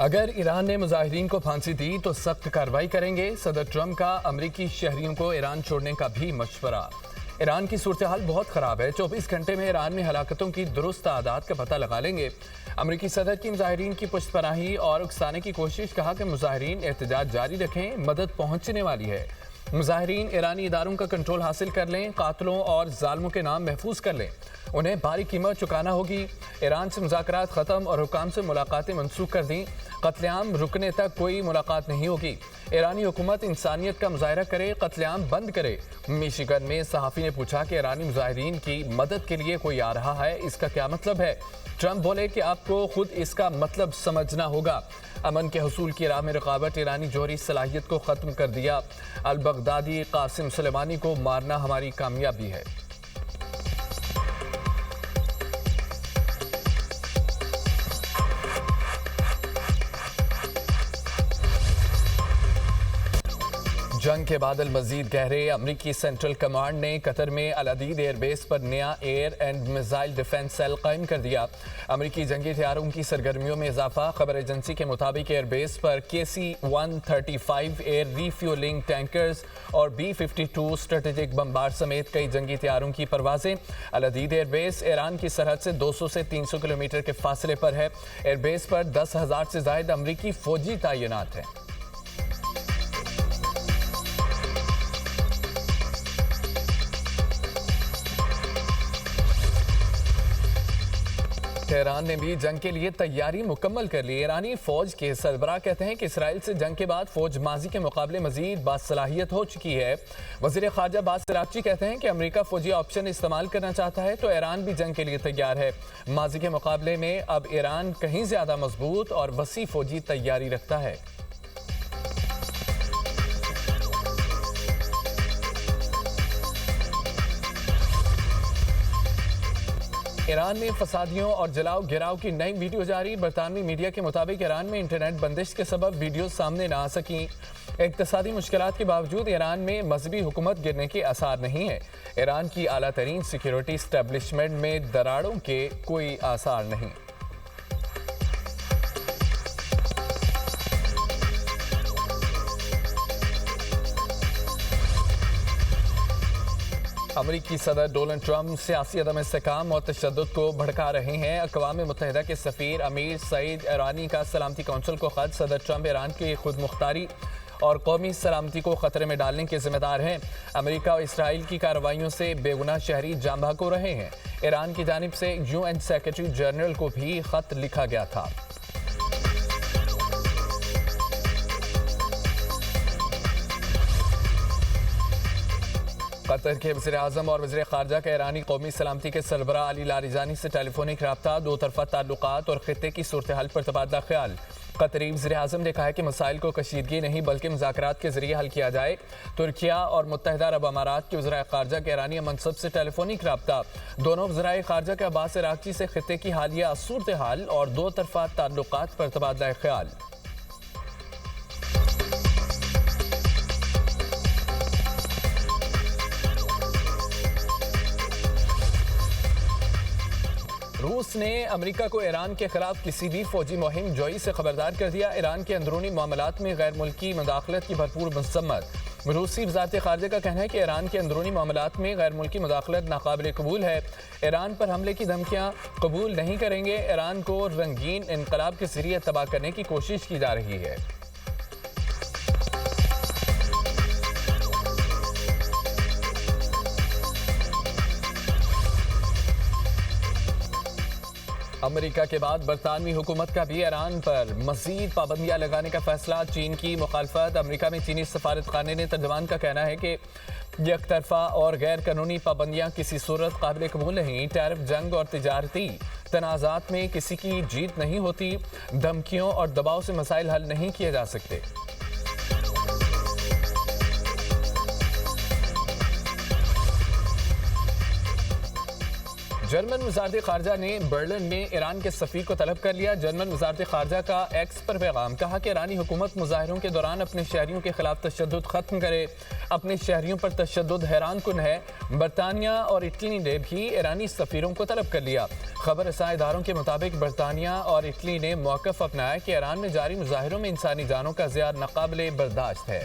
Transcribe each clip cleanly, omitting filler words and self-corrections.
अगर ईरान ने मुजाहिरीन को फांसी दी तो सख्त कार्रवाई करेंगे। सदर ट्रंप का अमरीकी शहरियों को ईरान छोड़ने का भी मशवरा। ईरान की सूरत हाल बहुत खराब है। 24 घंटे में ईरान में हलाकतों की दुरुस्त तादाद का पता लगा लेंगे। अमरीकी सदर की मुजाहिरीन की पुष्टपनाही और उकसाने की कोशिश। कहा कि मुजाहिरीन एहतजाज जारी रखें, मदद पहुंचने वाली है। मुजाहिरीन ईरानी इदारों का कंट्रोल हासिल कर लें, कातलों और जालिमों के नाम महफूज कर लें। उन्हें भारी कीमत चुकाना होगी। ईरान से मुज़ाकरात ख़त्म और हुकाम से मुलाकातें मनसूख कर दी। कत्लेआम रुकने तक कोई मुलाकात नहीं होगी। ईरानी हुकूमत इंसानियत का मुजाहरा करे, कत्लेआम बंद करे। मिशिगन में सहाफ़ी ने पूछा कि ईरानी मुजाहिरीन की मदद के लिए कोई आ रहा है, इसका क्या मतलब है? ट्रंप बोले कि आपको खुद इसका मतलब समझना होगा। अमन के हसूल की राह में रुकावट, ईरानी जौहरी सलाहियत को ख़त्म कर दिया। अल बगदादी कासिम सुलेमानी को मारना हमारी कामयाबी है। जंग के बादल मजीद गहरे। अमरीकी सेंट्रल कमांड ने कतर में अल अदीद एयरबेस पर नया air and missile defence cell कायम कर दिया। अमरीकी जंगी हथियारों की सरगर्मियों में इजाफा। खबर एजेंसी के मुताबिक एयरबेस पर KC-135 एयर रीफ्यूलिंग टैंकर्स और B-52 स्ट्रेटेजिक बमबार समेत कई जंगी हथियारों की परवाजें। अल अदीद एयरबेस ईरान की सरहद से 200 से 300 किलोमीटर के फासले पर है। एयरबेस पर 10,000 से जायद अमरीकी फौजी तैनात हैं। ईरान ने भी जंग के लिए तैयारी मुकम्मल कर ली। ईरानी फौज के सरबराह कहते हैं कि इसराइल से जंग के बाद फौज माजी के मुकाबले मजीद बासलाहियत हो चुकी है। वजीर खारजा अब्बास अरागची कहते हैं कि अमेरिका फौजी ऑप्शन इस्तेमाल करना चाहता है तो ईरान भी जंग के लिए तैयार है। माजी के मुकाबले में अब ईरान कहीं ज्यादा मजबूत और वसी फौजी तैयारी रखता है। ईरान में फसादियों और जलाओ गिराव की नई वीडियो जारी। बरतानवी मीडिया के मुताबिक ईरान में इंटरनेट बंदिश के सबब वीडियो सामने ना आ सकी। इक्तसादी मुश्किलात के बावजूद ईरान में मजहबी हुकूमत गिरने के आसार नहीं है। ईरान की आला तरीन सिक्योरिटी एस्टेब्लिशमेंट में दरारों के कोई आसार नहीं। अमरीकी सदर डोनाल्ड ट्रंप सियासी अदम इस्तेकाम और तशद्दुद को भड़का रहे हैं। अक़वाम मुत्तहिदा के सफ़ीर अमीर सईद ईरानी का सलामती कौंसिल को ख़त। सदर ट्रंप ईरान की खुद मुख्तारी और कौमी सलामती को ख़तरे में डालने के जिम्मेदार हैं। अमेरिका और इसराइल की कार्रवाइयों से बेगुनाह शहरी जाँ बहक हो रहे हैं। ईरान की जानिब से UN सेक्रेटरी जनरल को भी ख़त लिखा गया था। कतर के वज़ीर-ए-आज़म और वज़ीर ख़ारजा का ईरानी कौमी सलामती के सरबराह अली लारिजानी से टेलीफोनिक रब्ता। दो तरफ़ा ताल्लुकात और ख़ित्ते की सूरत हाल पर तबादला ख्याल। कतरी वज़ीर-ए-आज़म ने कहा है कि मसाइल को कशीदगी नहीं बल्कि मुज़ाकरात के जरिए हल किया जाए। तुर्किया और मुत्तहिदा अरब अमारात के वज़ीर ख़ारजा के ईरानी मनसब से टेलीफोनिक रब्ता। दोनों वज़ीर ख़ारजा के अब्बास अरागची से ख़ित्ते की हालिया सूरत हाल और दो तरफ़ा ताल्लुकात पर तबादला ख्याल। रूस ने अमेरिका को ईरान के खिलाफ किसी भी फौजी मुहिम जोई से खबरदार कर दिया। ईरान के अंदरूनी मामलात में गैर मुल्की मुदाखलत की भरपूर मजम्मत। रूसी वज़ारत ख़ारजा का कहना है कि ईरान के अंदरूनी मामलात में गैर मुल्की मुदाखलत नाकाबिल कबूल है। ईरान पर हमले की धमकियाँ कबूल नहीं करेंगे। ईरान को रंगीन इनकलाब के जरिए तबाह करने की कोशिश की जा रही है। अमेरिका के बाद बरतानवी हुकूमत का भी ईरान पर मजीद पाबंदियां लगाने का फैसला। चीन की मुखालफत। अमेरिका में चीनी सफारत खाने ने तर्जुमान का कहना है कि यकतरफा और गैर कानूनी पाबंदियां किसी सूरत काबिल कबूल नहीं। टैरिफ जंग और तिजारती तनाज़ात में किसी की जीत नहीं होती। धमकियों और दबाव से मसाइल हल नहीं किए जा सकते। जर्मन वजारत खारजा ने बर्लिन में ईरान के सफीर को तलब कर लिया। जर्मन वजारत खारजा का एक्स पर पैगाम, कहा कि ईरानी हुकूमत मुजाहिरों के दौरान अपने शहरियों के खिलाफ तशद्दुद खत्म करे। अपने शहरियों पर तशद्दुद हैरान कुन है। बरतानिया और इटली ने भी ईरानी सफीरों को तलब कर लिया। खबर रसां इदारों के मुताबिक बरतानिया और इटली ने मौक़िफ़ अपनाया कि ईरान में जारी मुजाहिरों में इंसानी जानों का ज़िया नाक़ाबिले बर्दाश्त है।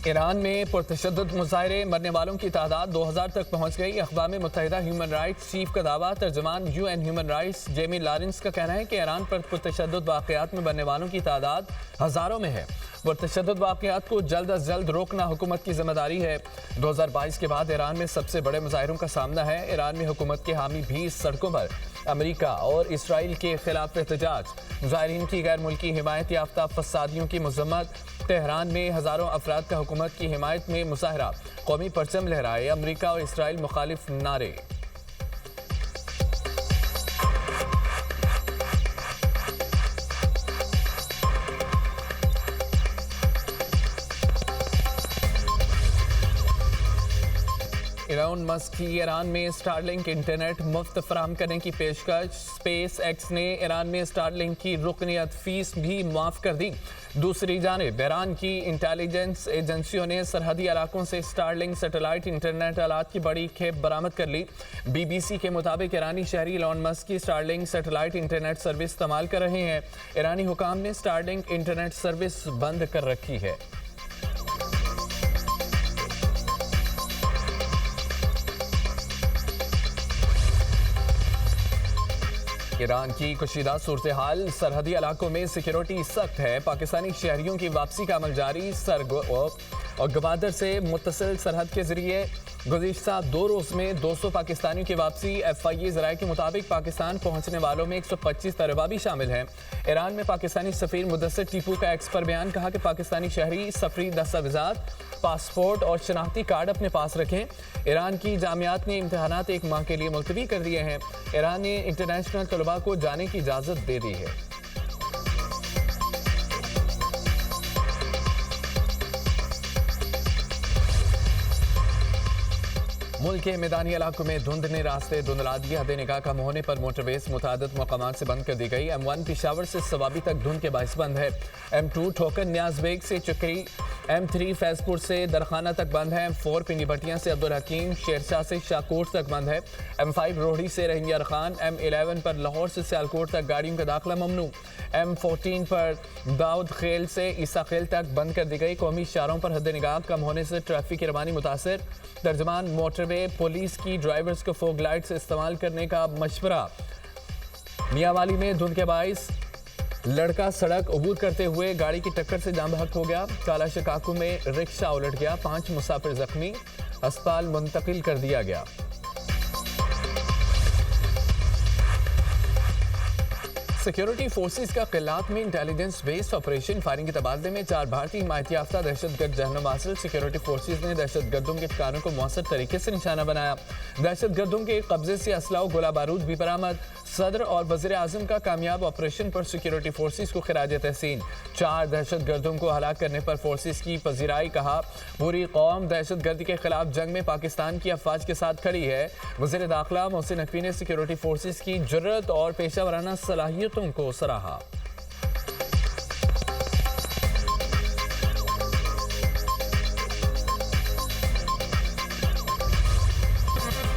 ईरान में पुरतशद्दुद मुजाहिरे, मरने वालों की तादाद 2000 तक पहुंच गई। अक़वाम मुत्तहिदा ह्यूमन राइट्स चीफ का दावा। तर्जमान UN human rights Jamie Lawrence का कहना है कि ईरान पर पुरतशद्दुद वाक़यात में मरने वालों की तादाद हज़ारों में है। पुरतशद्दुद वाक़यात को जल्द अज जल्द रोकना हुकूमत की जिम्मेदारी है। 2022 के बाद ईरान में सबसे बड़े मुजाहिरों का सामना है। ईरान में हुकूमत के हामी भी सड़कों पर अमेरिका और इसराइल के खिलाफ एहतजाज। मुजाहिरीन की गैर मुल्की हिमायत याफ्ता फसादियों की मजम्मत। तेहरान में हज़ारों अफराद का हुकूमत की हिमायत में मुजाहरा। कौमी परचम लहराए, अमेरिका और इसराइल मुखालिफ नारे। एलोन मस्क की ईरान में स्टारलिंक इंटरनेट मुफ्त फराहम करने की पेशकश। स्पेस एक्स ने ईरान में स्टारलिंक की रुकनियत फीस भी माफ़ कर दी। दूसरी जानिब ईरान की इंटेलिजेंस एजेंसियों ने सरहदी इलाकों से स्टारलिंक सैटेलाइट इंटरनेट आलात की बड़ी खेप बरामद कर ली। BBC के मुताबिक ईरानी शहरी एलोन मस्क की स्टारलिंक सैटेलाइट इंटरनेट सर्विस इस्तेमाल कर रहे हैं। ईरानी हुकाम ने स्टारलिंक इंटरनेट सर्विस बंद कर रखी है। ईरान की कशीदा सूरत हाल, सरहदी इलाकों में सिक्योरिटी सख्त है। पाकिस्तानी शहरियों की वापसी का अमल जारी। और गवादर से मुत्तसिल सरहद के जरिए गुज़िश्ता 2 रोज़ में 200 पाकिस्तानियों की वापसी। FIA ज़राए के मुताबिक पाकिस्तान पहुंचने वालों में 125 तलबा भी शामिल हैं। ईरान में पाकिस्तानी सफ़ीर मुदस्सिर टीपू का एक्स पर बयान, कहा कि पाकिस्तानी शहरी सफरी दस्तावेज़ात, पासपोर्ट और शनाख्ती कार्ड अपने पास रखें। ईरान की जामियात ने इम्तहानात 1 माह के लिए मुलतवी कर दिए हैं। ईरान ने इंटरनेशनल तलबा को जाने की इजाज़त दे दी है। मुल्क के मैदानी इलाकों में धुंध ने रास्ते धुंधला दिए। हद निगाह कम होने पर मोटरवेज मुतादिद मकामात से बंद कर दी गई। M1 पेशावर से सवाबी तक धुंध के बाइस बंद है। M2 ठोकर न्याज बेग से चुकरी। M3 फैजपुर से दरखाना तक बंद है। M4 पिंडी भटियां से अब्दुल हकीम शेरशाह से शाहकोट तक बंद है। M5 रोहड़ी से रहिंगियार खान। M11 पर लाहौर से सियालकोट तक गाड़ियों का दाखिला ममनू। M14 पर दाऊद खेल से ईसा खेल तक बंद कर दी गई। कौमी शहरों पर हद निगाह कम होने से ट्रैफिक की रवानी मुतासर। तर्जमान मोटरवे पुलिस की ड्राइवर्स को फोग लाइट्स इस्तेमाल करने का मशवरा। मियांवाली में धुंध के बाइस लड़का सड़क अबूर करते हुए गाड़ी की टक्कर से जाम बहक हो गया। काला शिकागो में रिक्शा उलट गया। 5 मुसाफिर जख्मी, अस्पताल मुंतकिल कर दिया गया। सिक्योरिटी फोर्सेस का किल्लात में इंटेलिजेंस बेस्ड ऑपरेशन फायरिंग के तबादले में 4 भारतीय हिमायत याफ्ता दहशतगर्द जहन्नुम हासिल। सिक्योरिटी फोर्सेस ने दहशतगर्दों के ठिकानों को मौसर तरीके से निशाना बनाया। दहशतगर्दों के कब्जे से असला और गोला बारूद भी बरामद। सदर और वज़ीर आज़म का कामयाब ऑपरेशन पर सिक्योरिटी फोर्सेस को खिराज तहसीन। 4 दहशतगर्दों को हलाक करने पर फोर्सेस की पजीराई, कहा पूरी कौम दहशतगर्दी के खिलाफ जंग में पाकिस्तान की अफवाज के साथ खड़ी है। वज़ीर दाखिला मोहसिन नकवी ने सिक्योरिटी फोर्सेस की जुर्रत और पेशा वराना सलाहियतों को सराहा।